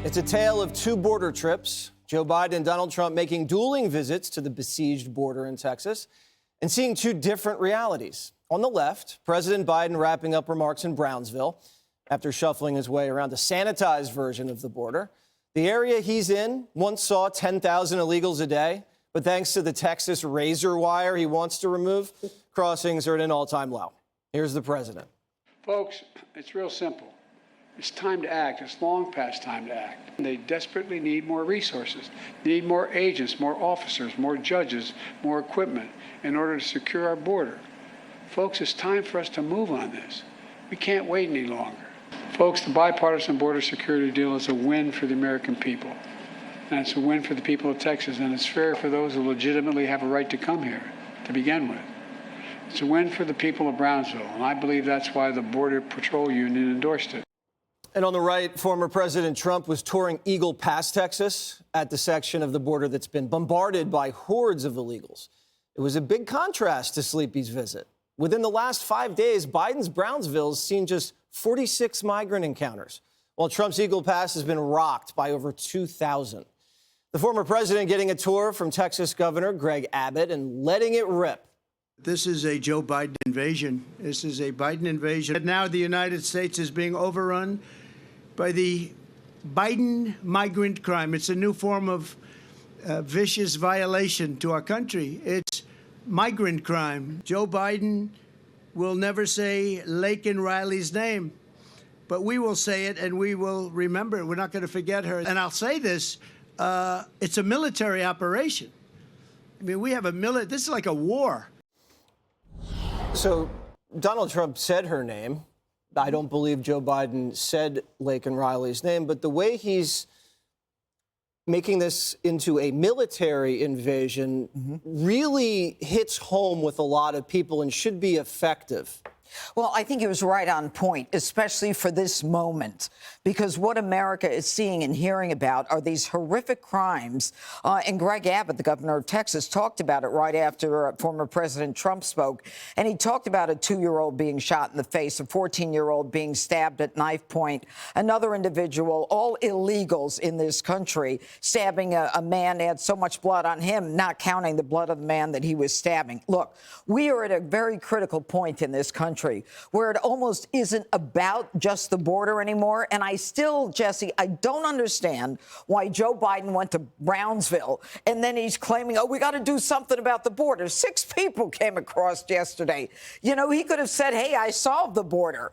It's a tale of two border trips. Joe Biden and Donald Trump making dueling visits to the besieged border in Texas and seeing two different realities. On the left, President Biden wrapping up remarks in Brownsville after shuffling his way around a sanitized version of the border. The area he's in once saw 10,000 illegals a day, but thanks to the Texas razor wire he wants to remove, crossings are at an all-time low. Here's the president. Folks, it's real simple. It's time to act. It's long past time to act. They desperately need more resources, need more agents, more officers, more judges, more equipment in order to secure our border. Folks, it's time for us to move on this. We can't wait any longer. Folks, the bipartisan border security deal is a win for the American people. And it's a win for the people of Texas, and it's fair for those who legitimately have a right to come here to begin with. It's a win for the people of Brownsville, and I believe that's why the Border Patrol Union endorsed it. And on the right, former President Trump was touring Eagle Pass, Texas, at the section of the border that's been bombarded by hordes of illegals. It was a big contrast to Sleepy's visit. Within the last 5 days, Biden's Brownsville has seen just 46 migrant encounters, while Trump's Eagle Pass has been rocked by over 2,000. The former president getting a tour from Texas Governor Greg Abbott and letting it rip. This is a Joe Biden invasion. This is a Biden invasion. Now the United States is being overrun by the Biden migrant crime. It's a new form of vicious violation to our country. It's migrant crime. Joe Biden will never say Laken Riley's name, but we will say it and we will remember it. We're not going to forget her. And I'll say this, it's a military operation. I mean, we have this is like a war. So Donald Trump said her name. I don't believe Joe Biden said Laken Riley's name, but the way he's making this into a military invasion really hits home with a lot of people and should be effective. Well, I think he was right on point, especially for this moment, because what America is seeing and hearing about are these horrific crimes. And Greg Abbott, the governor of Texas, talked about it right after former President Trump spoke. And he talked about a 2-year-old being shot in the face, a 14-year-old being stabbed at knife point, another individual, all illegals in this country, stabbing a man that had so much blood on him, not counting the blood of the man that he was stabbing. Look, we are at a very critical point in this country where it almost isn't about just the border anymore. And I still, Jesse, I don't understand why Joe Biden went to Brownsville and then he's claiming, oh, we got to do something about the border. 6 people came across yesterday. You know, he could have said, hey, I solved the border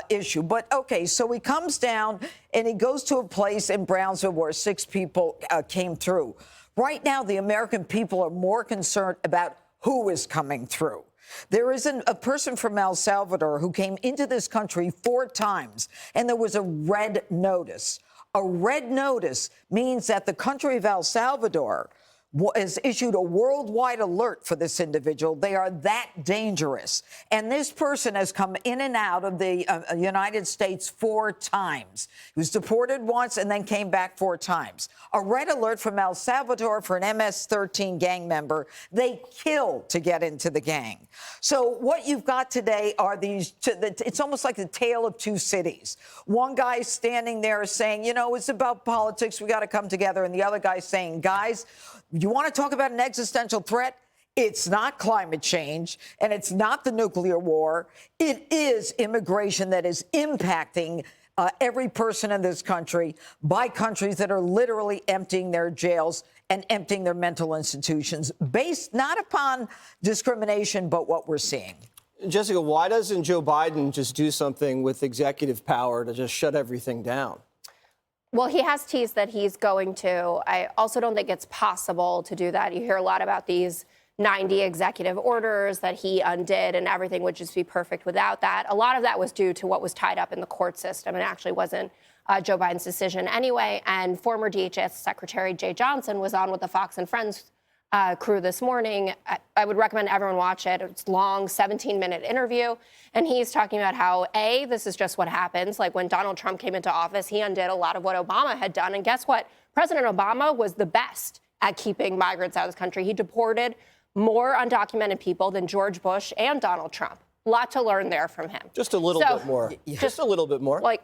issue. But OK, so he comes down and he goes to a place in Brownsville where 6 people came through. Right now, the American people are more concerned about who is coming through. There is a person from El Salvador who came into this country 4 times, and there was a red notice. A red notice means that the country of El Salvador has issued a worldwide alert for this individual. They are that dangerous. And this person has come in and out of the United States 4 times. He was deported once and then came back 4 times. A red alert from El Salvador for an MS-13 gang member. They kill to get into the gang. So what you've got today are these, it's almost like the tale of 2 cities. One guy standing there saying, you know, it's about politics. We got to come together. And the other guy saying, guys, you want to talk about an existential threat? It's not climate change, and it's not the nuclear war. It is immigration that is impacting every person in this country by countries that are literally emptying their jails and emptying their mental institutions based not upon discrimination, but what we're seeing. Jessica, why doesn't Joe Biden just do something with executive power to just shut everything down? Well, he has teased that he's going to. I also don't think it's possible to do that. You hear a lot about these 90 executive orders that he undid, and everything would just be perfect without that. A lot of that was due to what was tied up in the court system and actually wasn't Joe Biden's decision anyway. And former DHS Secretary Jay Johnson was on with the Fox and Friends crew this morning. I would recommend everyone watch it. It's long, 17-minute interview. And he's talking about how, A, this is just what happens. Like when Donald Trump came into office, he undid a lot of what Obama had done. And guess what? President Obama was the best at keeping migrants out of this country. He deported more undocumented people than George Bush and Donald Trump. A lot to learn there from him. Just a little bit more. Just a little bit more. Like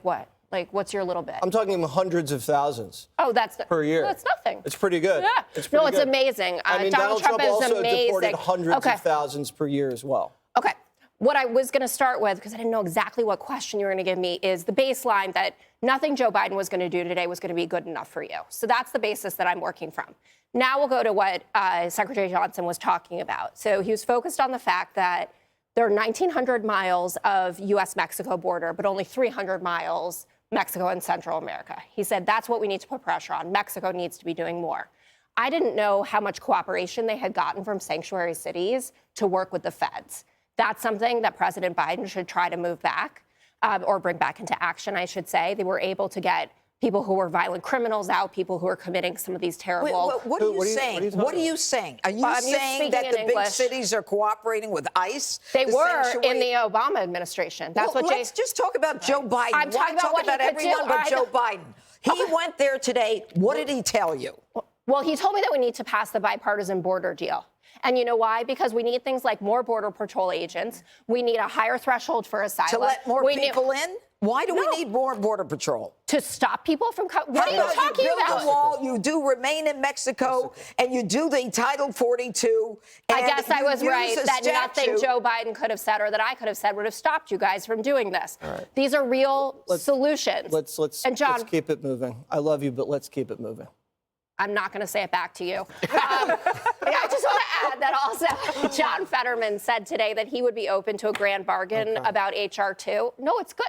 what? Like, what's your little bit? I'm talking hundreds of thousands. Oh, that's per year. Well, it's nothing. It's pretty good. Yeah. It's pretty it's good. amazing. I mean, Donald Trump is also amazing. deported hundreds of thousands per year as well. Okay. What I was going to start with, because I didn't know exactly what question you were going to give me, is the baseline that nothing Joe Biden was going to do today was going to be good enough for you. So that's the basis that I'm working from. Now we'll go to what Secretary Johnson was talking about. So he was focused on the fact that there are 1,900 miles of U.S.-Mexico border, but only 300 miles Mexico and Central America. He said that's what we need to put pressure on. Mexico needs to be doing more. I didn't know how much cooperation they had gotten from sanctuary cities to work with the feds. That's something that President Biden should try to move back or bring back into action, I should say. They were able to get people who were violent criminals out, people who are committing some of these terrible... What are you saying? What are you saying? Are you saying that the big cities are cooperating with ICE? They were in the Obama administration. That's what let's just talk about Joe Biden. I'm talking about what he could everyone do. but Joe Biden. He went there today. What did he tell you? Well, he told me that we need to pass the bipartisan border deal. And you know why? Because we need things like more Border Patrol agents. We need a higher threshold for asylum. To let more people in? Why do we need more Border Patrol? To stop people from coming? What are you talking about? You build about? a wall, you do remain in Mexico, and you do the Title 42. I guess I was right that nothing Joe Biden could have said or that I could have said would have stopped you guys from doing this. Right. These are real solutions. Let's keep it moving. I love you, but let's keep it moving. I'm not going to say it back to you. I just want to add that also John Fetterman said today that he would be open to a grand bargain about H.R. 2. No, it's good.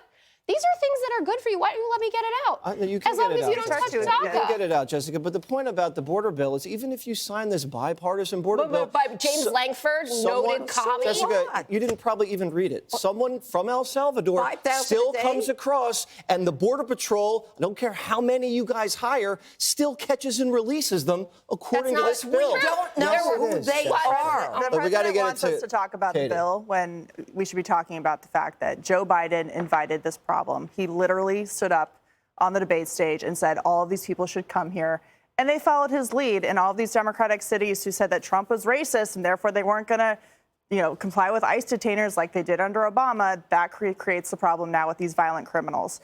These are things that are good for you. Why don't you let me get it out? You can as long get it as out. you don't touch You DACA. can get it out, Jessica. But the point about the border bill is even if you sign this bipartisan border bill... By James Langford, noted commie. Jessica, you didn't probably even read it. Someone from El Salvador still comes across, and the Border Patrol, I don't care how many you guys hire, still catches and releases them according to this bill. We don't know who they are. The president wants us to talk about the bill when we should be talking about the fact that Joe Biden invited this problem. He literally stood up on the debate stage and said all of these people should come here. And they followed his lead. And all of these Democratic cities who said that Trump was racist and therefore they weren't going to, comply with ICE detainers like they did under Obama, that creates the problem now with these violent criminals.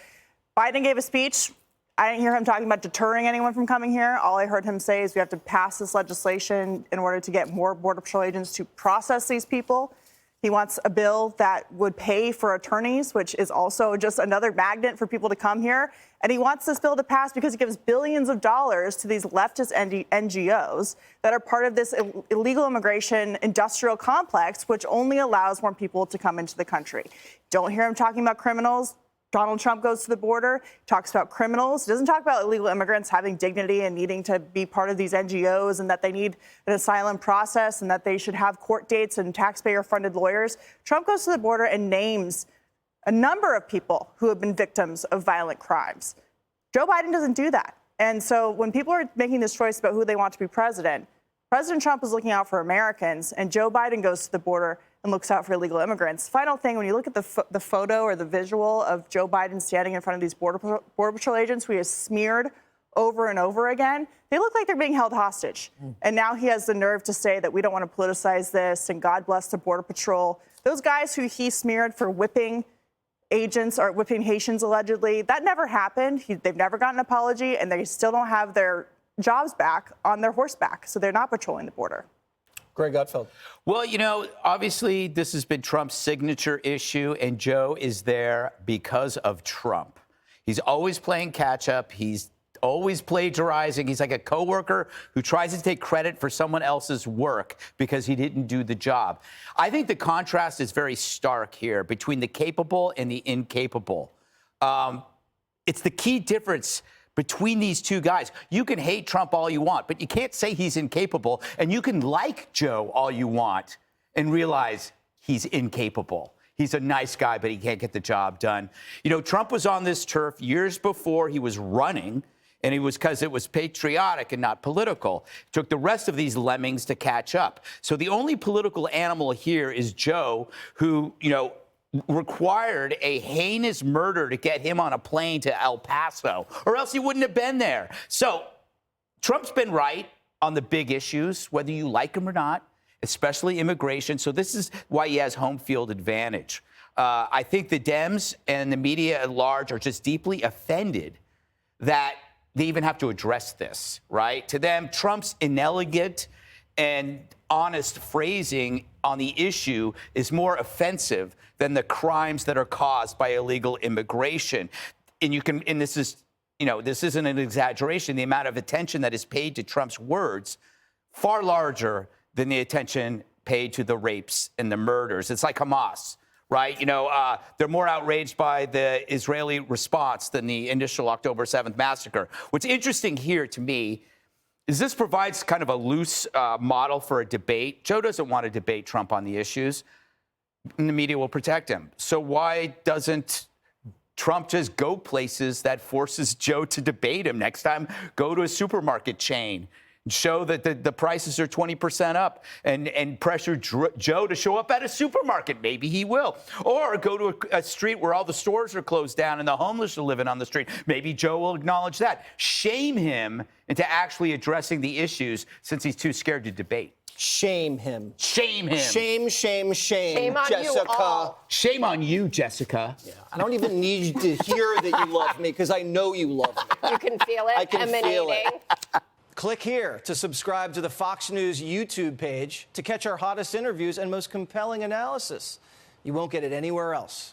Biden gave a speech. I didn't hear him talking about deterring anyone from coming here. All I heard him say is we have to pass this legislation in order to get more Border Patrol agents to process these people. He wants a bill that would pay for attorneys, which is also just another magnet for people to come here. And he wants this bill to pass because it gives billions of dollars to these leftist NGOs that are part of this illegal immigration industrial complex, which only allows more people to come into the country. Don't hear him talking about criminals. Donald Trump goes to the border, talks about criminals, doesn't talk about illegal immigrants having dignity and needing to be part of these NGOs and that they need an asylum process and that they should have court dates and taxpayer-funded lawyers. Trump goes to the border and names a number of people who have been victims of violent crimes. Joe Biden doesn't do that. And so when people are making this choice about who they want to be president, President Trump is looking out for Americans, and Joe Biden goes to the border and looks out for illegal immigrants. Final thing, when you look at the photo or the visual of Joe Biden standing in front of these Border Patrol agents who he has smeared over and over again, they look like they're being held hostage. And now he has the nerve to say that we don't want to politicize this and God bless the Border Patrol. Those guys who he smeared for whipping agents or whipping Haitians allegedly, that never happened. They've never gotten an apology, and they still don't have their jobs back on their horseback, so they're not patrolling the border. Greg Gutfeld. Well, obviously this has been Trump's signature issue, and Joe is there because of Trump. He's always playing catch up. He's always plagiarizing. He's like a coworker who tries to take credit for someone else's work because he didn't do the job. I think the contrast is very stark here between the capable and the incapable. It's the key difference between these two guys. You can hate Trump all you want, but you can't say he's incapable. And you can like Joe all you want and realize he's incapable. He's a nice guy, but he can't get the job done. Trump was on this turf years before he was running, and it was because it was patriotic and not political. It took the rest of these lemmings to catch up. So the only political animal here is Joe, who, required a heinous murder to get him on a plane to El Paso, or else he wouldn't have been there. So Trump's been right on the big issues, whether you like him or not, especially immigration. So this is why he has home field advantage. I think the Dems and the media at large are just deeply offended that they even have to address this, right? To them, Trump's inelegant and honest phrasing on the issue is more offensive than the crimes that are caused by illegal immigration. And this is, this isn't an exaggeration. The amount of attention that is paid to Trump's words far larger than the attention paid to the rapes and the murders. It's like Hamas, right? They're more outraged by the Israeli response than the initial October 7th massacre. What's interesting here to me is this provides kind of a loose model for a debate. Joe doesn't want to debate Trump on the issues, and the media will protect him. So why doesn't Trump just go places that forces Joe to debate him? Next time, go to a supermarket chain. Show that the prices are 20% up and pressure Joe to show up at a supermarket. Maybe he will. Or go to a street where all the stores are closed down and the homeless are living on the street. Maybe Joe will acknowledge that. Shame him into actually addressing the issues since he's too scared to debate. Shame him. Shame him. Shame, shame, shame. Shame on Jessica. you all. Shame on you, Jessica. Yeah. I don't even need you to hear that you love me because I know you love me. You can feel it I can emanating. feel it. Click here to subscribe to the Fox News YouTube page to catch our hottest interviews and most compelling analysis. You won't get it anywhere else.